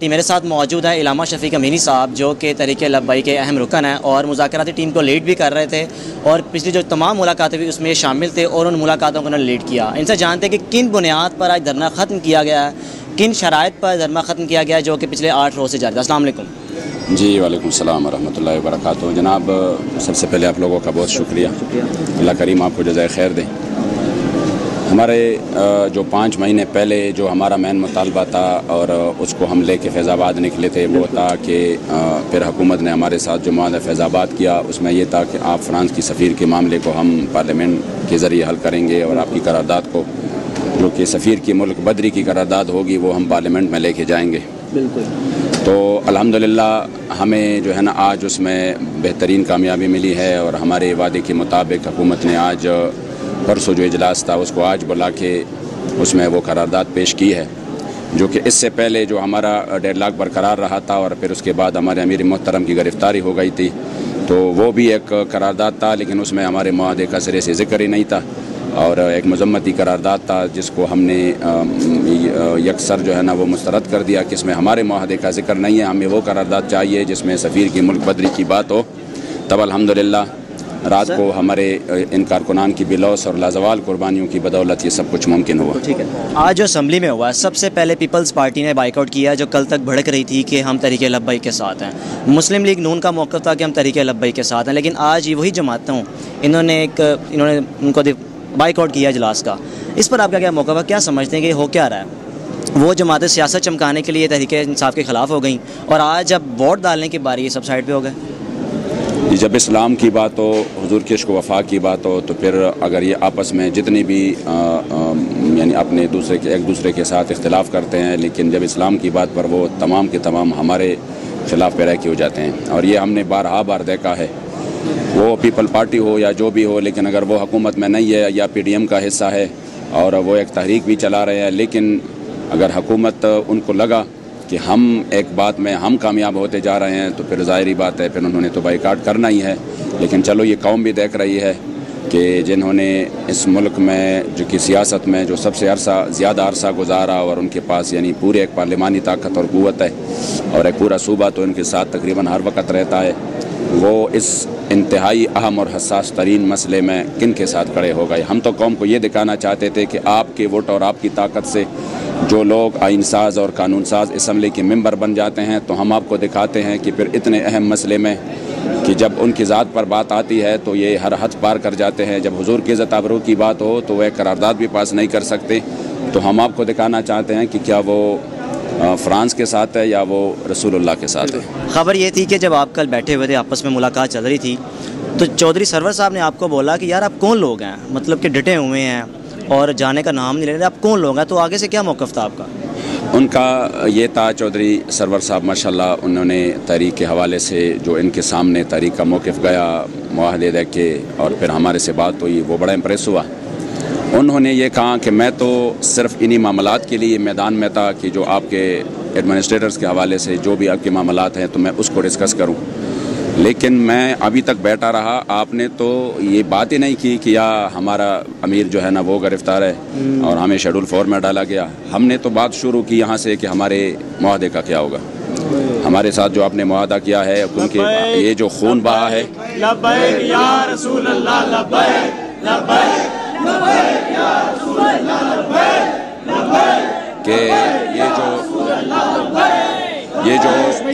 Party. मेरे साथ मौजूद है इलामा शफीक अमीनी साहब, जो कि तहरीक लब्बई के अहम रुकन हैं और मुज़ाकराती टीम को लीड भी कर रहे थे और पिछली जो तमाम मुलाकातें हुई उसमें शामिल थे और उन मुलाकातों को उन्होंने लीड किया। इनसे जानते हैं कि किन बुनियाद पर आज धरना ख़त्म किया गया है, किन शराइत पर धरना ख़त्म किया गया है, जो कि पिछले 8 रोज़ से जारी था। अस्सलाम वालेकुम। जी वालेकुम सलाम रहमतुल्लाहि व बरकातुहू। जनाब, सबसे पहले आप लोगों का बहुत शुक्रिया। अल्लाह करीम आपको जज़ाए खैर दे। हमारे जो 5 महीने पहले जो हमारा मेन मुतालबा था और उसको हम लेके फैज़ाबाद निकले थे, वो था कि फिर हुकूमत ने हमारे साथ जो मामला फैज़ाबाद किया उसमें ये था कि आप फ्रांस की सफ़ीर के मामले को हम पार्लियामेंट के ज़रिए हल करेंगे और आपकी करारदाद को, जो कि सफ़ीर की मुल्क बदरी की करारदाद होगी, वो हम पार्लियामेंट में लेके जाएंगे। बिल्कुल। तो अल्हम्दुलिल्लाह हमें जो है ना आज उसमें बेहतरीन कामयाबी मिली है और हमारे वादे के मुताबिक हुकूमत ने आज परसों जो इजलास था उसको आज बुला के उसमें वो करारदाद पेश की है, जो कि इससे पहले जो हमारा डेडलॉक बरकरार रहा था और फिर उसके बाद हमारे अमीर मोहतरम की गिरफ़्तारी हो गई थी, तो वो भी एक करारदाद था, लेकिन उसमें हमारे मुआहदे का सिरे से ज़िक्र ही नहीं था और एक मज़म्मती करारदाद था जिसको हमने यकसर जो है ना वो मुस्तरद कर दिया कि इसमें हमारे मुआहदे का ज़िक्र नहीं है। हमें वो करारदाद चाहिए जिसमें सफ़ीर की मुल्क बदरी की बात हो। तब अल्हम्दुलिल्लाह रात को हमारे इन कारकुनान की बिलौस और लाजवाल कुर्बानियों की बदौलत ये सब कुछ मुमकिन हुआ। ठीक है, आज जो असम्बली में हुआ, सबसे पहले पीपल्स पार्टी ने बाइकआउट किया, जो कल तक भड़क रही थी कि हम तहरीक लब्बई के साथ हैं। मुस्लिम लीग नून का मौक़िफ़ था कि हम तहरीक लब्बई के साथ हैं, लेकिन आज ये वही जमातें हूँ इन्होंने उनको बाइकआउट किया इजलास का। इस पर आपका क्या मौक़िफ़ है? क्या समझते हैं कि हो क्या रहा है? वो जमातें सियासत चमकाने के लिए तहरीक इंसाफ के ख़िलाफ़ हो गई और आज जब वोट डालने की बारी, ये सब साइड पे हो गए। जब इस्लाम की बात हो, हुजूर के इश्क़ व वफ़ा की बात हो, तो फिर अगर ये आपस में जितनी भी यानी अपने एक दूसरे के साथ इख्तिलाफ़ करते हैं, लेकिन जब इस्लाम की बात पर वो तमाम के तमाम हमारे ख़िलाफ़ पैरकी हो जाते हैं। और ये हमने बार देखा है, वो पीपल पार्टी हो या जो भी हो, लेकिन अगर वो हुकूमत में नहीं है या PDM का हिस्सा है और वो एक तहरीक भी चला रहे हैं, लेकिन अगर हुकूमत उनको लगा कि हम एक बात में हम कामयाब होते जा रहे हैं तो फिर ज़ाहिरी बात है फिर उन्होंने तो बाइकाट करना ही है। लेकिन चलो ये कौम भी देख रही है कि जिन्होंने इस मुल्क में जो कि सियासत में जो सबसे ज़्यादा अरसा गुजारा और उनके पास यानी पूरे एक पार्लिमानी ताकत और क़ुव्वत है और एक पूरा सूबा तो इनके साथ तकरीबन हर वक्त रहता है, वो इस इंतहाई अहम और हसास तरीन मसले में किन के साथ खड़े हो गए। हम तो कौम को ये दिखाना चाहते थे कि आपके वोट और आपकी ताकत से जो लोग आइन साज और कानून साज असम्बली के मेंबर बन जाते हैं, तो हम आपको दिखाते हैं कि फिर इतने अहम मसले में कि जब उनकी ज़ात पर बात आती है तो ये हर हद पार कर जाते हैं। जब हुजूर की इज़्ज़त आबरू की बात हो तो वह करारदाद भी पास नहीं कर सकते। तो हम आपको दिखाना चाहते हैं कि क्या वो फ्रांस के साथ है या वो रसूलुल्लाह के साथ है। ख़बर ये थी कि जब आप कल बैठे हुए थे, आपस में मुलाकात चल रही थी, तो चौधरी सरवर साहब ने आपको बोला कि यार आप कौन लोग हैं, मतलब कि डटे हुए हैं और जाने का नाम नहीं ले रहे, आप कौन लोग हैं? तो आगे से क्या मौक़िफ़ था आपका? उनका ये था, चौधरी सरवर साहब माशाल्लाह, उन्होंने तहरीक के हवाले से जो इनके सामने तहरीक का मौक़िफ़ गया, मुआहदे देख के और फिर हमारे से बात हुई, वो बड़ा इम्प्रेस हुआ। उन्होंने ये कहा कि मैं तो सिर्फ़ इन्हीं मामलात के लिए मैदान में था कि जो आपके एडमिनिस्ट्रेटर्स के हवाले से जो भी आपके मामलात हैं तो मैं उसको डिस्कस करूं, लेकिन मैं अभी तक बैठा रहा। आपने तो ये बात ही नहीं की कि या हमारा अमीर जो है ना वो गिरफ़्तार है और हमें शेड्यूल 4 में डाला गया। हमने तो बात शुरू की यहाँ से कि हमारे मुआहदे का क्या होगा, हमारे साथ जो आपने मुआहदा किया है, क्योंकि ये जो खून बहा है कि ये जो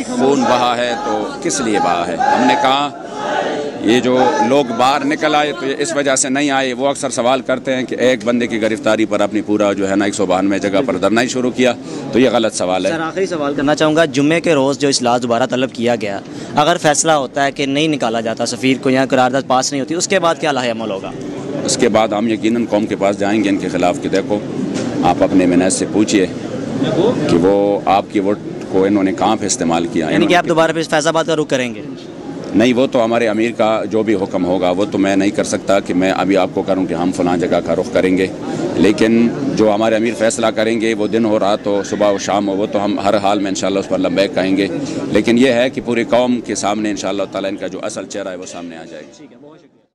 खून बहा है तो किस लिए बहा है। हमने कहा ये जो लोग बाहर निकल आए तो इस वजह से नहीं आए। वो अक्सर सवाल करते हैं कि एक बंदे की गिरफ्तारी पर अपनी पूरा जो है ना 192 जगह पर धरना ही शुरू किया, तो ये गलत सवाल है। सर, आखिरी सवाल करना चाहूँगा, जुम्मे के रोज़ जो इजलास दोबारा तलब किया गया, अगर फैसला होता है कि नहीं निकाला जाता सफ़ीर को या करारदाद पास नहीं होती, उसके बाद क्या लाहेअमल होगा? उसके बाद हम यकीनन कौम के पास जाएंगे इनके ख़िलाफ़ कि देखो आप अपने मिनाज से पूछिए कि वो आपकी वोट को इन्होंने कहाँ पे इस्तेमाल किया। यानी कि आप दोबारा फिर फैज़ाबाद का रुख करेंगे? नहीं, वो तो हमारे अमीर का जो भी हुक्म होगा वो तो मैं नहीं कर सकता कि मैं अभी आपको करूं कि हम फ़लाँ जगह का रुख करेंगे, लेकिन जो हमारे अमीर फ़ैसला करेंगे वो दिन हो रात हो, सुबह हो शाम हो, वो तो हम हर हाल में इंशाअल्लाह उस पर लब्बैक कहेंगे। लेकिन ये है कि पूरी कौम के सामने इंशाअल्लाह ताला इनका जो असल चेहरा है वो सामने आ जाएगा।